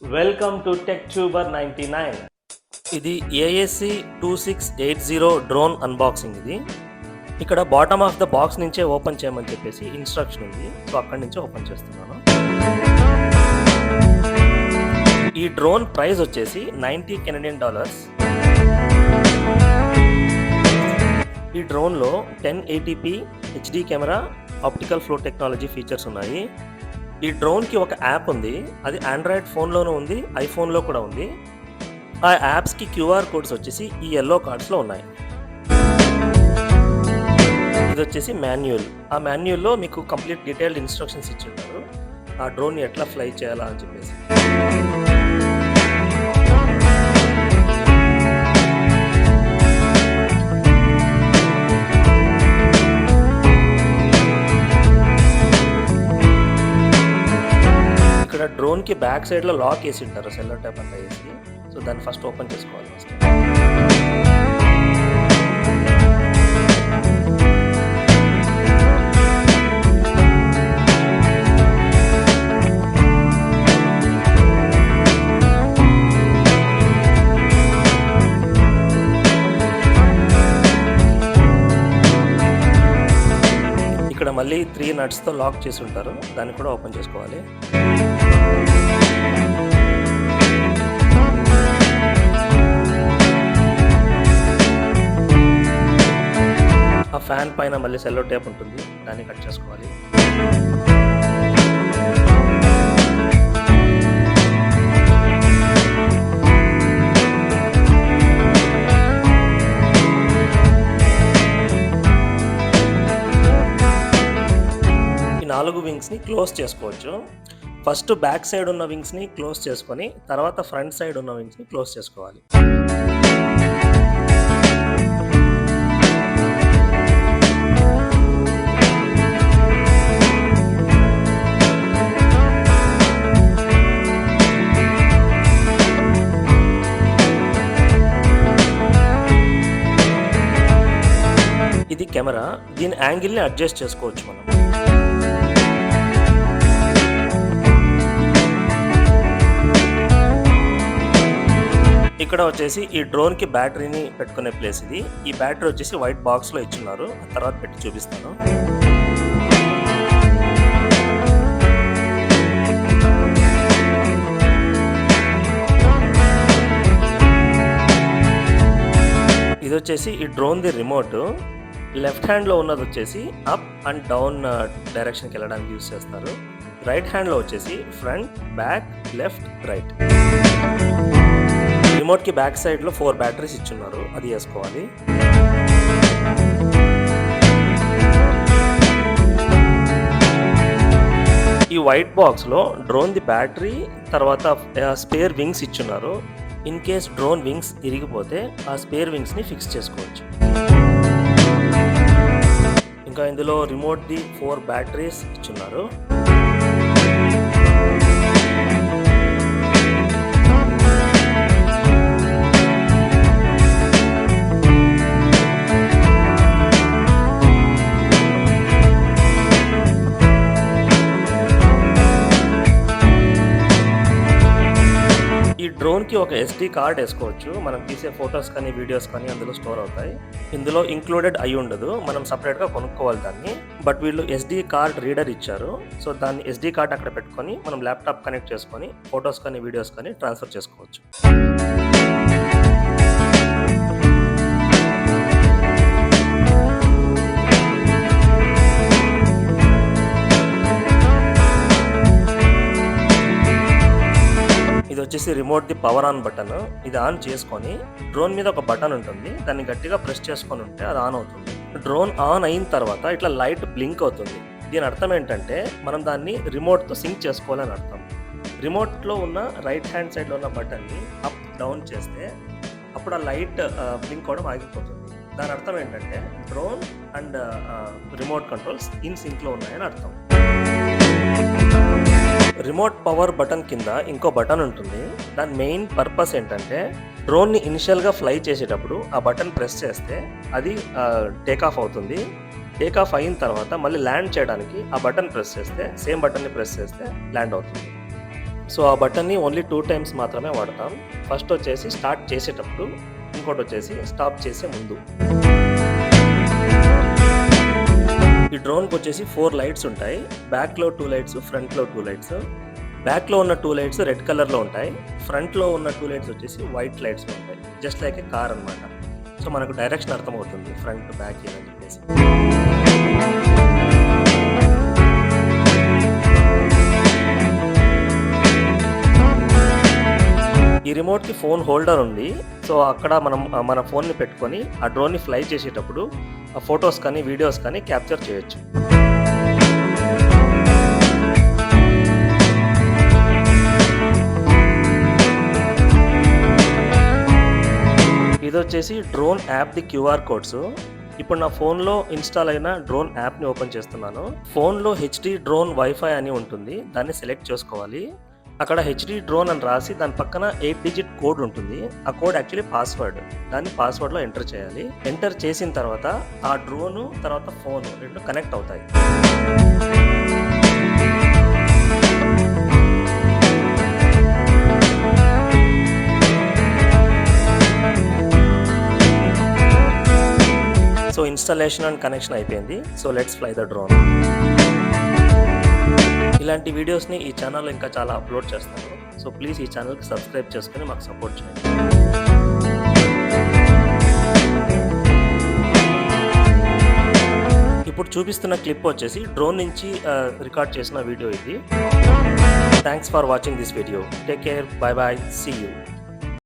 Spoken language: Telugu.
Welcome to TechTuber 99. ఇది ఏఎస్సి 2680 డ్రోన్ అన్బాక్సింగ్. ఇది ఇక్కడ బాటమ్ ఆఫ్ ద బాక్స్ నుంచే ఓపెన్ చేయమని చెప్పేసి ఇన్స్ట్రక్షన్ ఉంది. సో అక్కడి నుంచే ఓపెన్ చేస్తున్నాను. ఈ డ్రోన్ ప్రైస్ వచ్చేసి $90 కెనడియన్. ఈ డ్రోన్లో 1080p HD camera, optical flow technology features ఉన్నాయి. ఈ డ్రోన్కి ఒక యాప్ ఉంది. అది ఆండ్రాయిడ్ ఫోన్లోనూ ఉంది, ఐఫోన్లో కూడా ఉంది. ఆ యాప్స్కి క్యూఆర్ కోడ్స్ వచ్చేసి ఈ ఎల్లో కార్డ్స్లో ఉన్నాయి. ఇది వచ్చేసి మాన్యువల్. ఆ మాన్యువల్లో మీకు కంప్లీట్ డీటెయిల్డ్ ఇన్స్ట్రక్షన్స్ ఇచ్చి ఉంటారు, ఆ డ్రోన్ని ఎట్లా ఫ్లై చేయాలా అని చెప్పేసి. ఇక్కడ డ్రోన్కి బ్యాక్ సైడ్లో లాక్ వేసి ఉంటారు, సెల్లో టైప్ అంతా వేసి. సో దాన్ని ఫస్ట్ ఓపెన్ చేసుకోవాలి. ఫస్ట్ ఇక్కడ మళ్ళీ 3 నట్స్తో లాక్ చేసి ఉంటారు, దాన్ని కూడా ఓపెన్ చేసుకోవాలి. ఆ ఫ్యాన్ పైన మళ్ళీ సెల్లో టేప్ ఉంటుంది, దాన్ని కట్ చేసుకోవాలి. ఈ 4 వింగ్స్ని క్లోజ్ చేసుకోవచ్చు. ఫస్ట్ బ్యాక్ సైడ్ ఉన్న వింగ్స్ని క్లోజ్ చేసుకొని తర్వాత ఫ్రంట్ సైడ్ ఉన్న వింగ్స్ని క్లోజ్ చేసుకోవాలి. ఇది కెమెరా, దీని యాంగిల్ని అడ్జస్ట్ చేసుకోవచ్చు మనం. ఇక్కడ వచ్చేసి ఈ డ్రోన్కి బ్యాటరీని పెట్టుకునే ప్లేస్ ఇది. ఈ బ్యాటరీ వచ్చేసి వైట్ బాక్స్లో ఇచ్చున్నారు, ఆ తర్వాత పెట్టి చూపిస్తాను. ఇది వచ్చేసి ఈ డ్రోన్ది రిమోట్. లెఫ్ట్ హ్యాండ్లో ఉన్నది వచ్చేసి అప్ అండ్ డౌన్ డైరెక్షన్కి వెళ్ళడానికి యూజ్ చేస్తారు. రైట్ హ్యాండ్లో వచ్చేసి ఫ్రంట్, బ్యాక్, లెఫ్ట్, రైట్. రిమోట్కి బ్యాక్ సైడ్లో 4 బ్యాటరీస్ ఇచ్చున్నారు, అది వేసుకోవాలి. ఈ వైట్ బాక్స్లో డ్రోన్ది బ్యాటరీ తర్వాత స్పేర్ వింగ్స్ ఇచ్చున్నారు. ఇన్ కేస్ డ్రోన్ వింగ్స్ ఇరిగిపోతే ఆ స్పేర్ వింగ్స్ని ఫిక్స్ చేసుకోవచ్చు. ఇంకా ఇందులో రిమోట్ది 4 బ్యాటరీస్ ఇచ్చున్నారు. ఈ డ్రోన్కి ఒక ఎస్డి కార్డ్ వేసుకోవచ్చు. మనం తీసే ఫొటోస్ కానీ వీడియోస్ కానీ అందులో స్టోర్ అవుతాయి. ఇందులో ఇంక్లూడెడ్ అయి ఉండదు, మనం సపరేట్గా కొనుక్కోవాలి దాన్ని. బట్ వీళ్ళు ఎస్డి కార్డ్ రీడర్ ఇచ్చారు. సో దాన్ని ఎస్డి కార్డ్ అక్కడ పెట్టుకొని మనం ల్యాప్టాప్ కనెక్ట్ చేసుకొని ఫొటోస్ కానీ వీడియోస్ కానీ ట్రాన్స్ఫర్ చేసుకోవచ్చు. ఇది వచ్చేసి రిమోట్ది పవర్ ఆన్ బటన్. ఇది ఆన్ చేసుకొని డ్రోన్ మీద ఒక బటన్ ఉంటుంది, దాన్ని గట్టిగా ప్రెస్ చేసుకొని ఉంటే అది ఆన్ అవుతుంది. డ్రోన్ ఆన్ అయిన తర్వాత ఇట్లా లైట్ బ్లింక్ అవుతుంది. దీని అర్థం ఏంటంటే మనం దాన్ని రిమోట్తో సింక్ చేసుకోవాలని అర్థం. రిమోట్లో ఉన్న రైట్ హ్యాండ్ సైడ్లో ఉన్న బటన్ని అప్ డౌన్ చేస్తే అప్పుడు ఆ లైట్ బ్లింక్ అవడం ఆగిపోతుంది. దాని అర్థం ఏంటంటే drone and remote controls in సింక్లో ఉన్నాయని అర్థం. రిమోట్ పవర్ బటన్ కింద ఇంకో బటన్ ఉంటుంది. దాని మెయిన్ పర్పస్ ఏంటంటే డ్రోన్ని ఇనిషియల్గా ఫ్లై చేసేటప్పుడు ఆ బటన్ ప్రెస్ చేస్తే అది టేక్ ఆఫ్ అవుతుంది. టేక్ ఆఫ్ అయిన తర్వాత మళ్ళీ ల్యాండ్ చేయడానికి ఆ బటన్ ప్రెస్ చేస్తే, సేమ్ బటన్ని ప్రెస్ చేస్తే ల్యాండ్ అవుతుంది. సో ఆ బటన్ని ఓన్లీ 2 టైమ్స్ మాత్రమే వాడతాం. ఫస్ట్ వచ్చేసి స్టార్ట్ చేసేటప్పుడు, ఇంకోటి వచ్చేసి స్టాప్ చేసే ముందు. ఈ డ్రోన్కి వచ్చేసి 4 లైట్స్ ఉంటాయి. బ్యాక్లో 2 లైట్స్, ఫ్రంట్లో 2 లైట్స్. బ్యాక్లో ఉన్న 2 లైట్స్ రెడ్ కలర్లో ఉంటాయి. ఫ్రంట్లో ఉన్న 2 లైట్స్ వచ్చేసి వైట్ లైట్స్లో ఉంటాయి. జస్ట్ లైక్ ఏ కార్ అనమాట. సో మనకు డైరెక్షన్ అర్థమవుతుంది, ఫ్రంట్ బ్యాక్ అని చెప్పేసి. ఈ రిమోట్కి ఫోన్ హోల్డర్ ఉంది. సో అక్కడ మనం మన ఫోన్ని పెట్టుకొని ఆ డ్రోన్ని ఫ్లై చేసేటప్పుడు ఆ ఫొటోస్ కానీ వీడియోస్ కానీ క్యాప్చర్ చేయొచ్చు. ఇది వచ్చేసి డ్రోన్ యాప్ది QR కోడ్స్. ఇప్పుడు నా ఫోన్లో ఇన్స్టాల్ అయిన డ్రోన్ యాప్ని ఓపెన్ చేస్తున్నాను. ఫోన్లో HD డ్రోన్ వైఫై అని ఉంటుంది, దాన్ని సెలెక్ట్ చేసుకోవాలి. అక్కడ HD డ్రోన్ అని రాసి దాని పక్కన 8 డిజిట్ కోడ్ ఉంటుంది. ఆ కోడ్ యాక్చువల్లీ పాస్వర్డ్. దాన్ని పాస్వర్డ్లో ఎంటర్ చేయాలి. ఎంటర్ చేసిన తర్వాత ఆ డ్రోను తర్వాత ఫోన్ రెండు కనెక్ట్ అవుతాయి. సో ఇన్స్టాలేషన్ అండ్ కనెక్షన్ అయిపోయింది. So let's fly the drone. ఇలాంటి వీడియోస్ని ఈ ఛానల్లో ఇంకా చాలా అప్లోడ్ చేస్తాను. సో ప్లీజ్ ఈ ఛానల్కి సబ్స్క్రైబ్ చేసుకుని మాకు సపోర్ట్ చేయండి. ఇప్పుడు చూపిస్తున్న క్లిప్ వచ్చేసి డ్రోన్ నుంచి రికార్డ్ చేసిన వీడియో ఇది. Thanks for watching this video. Take care. Bye bye. See you.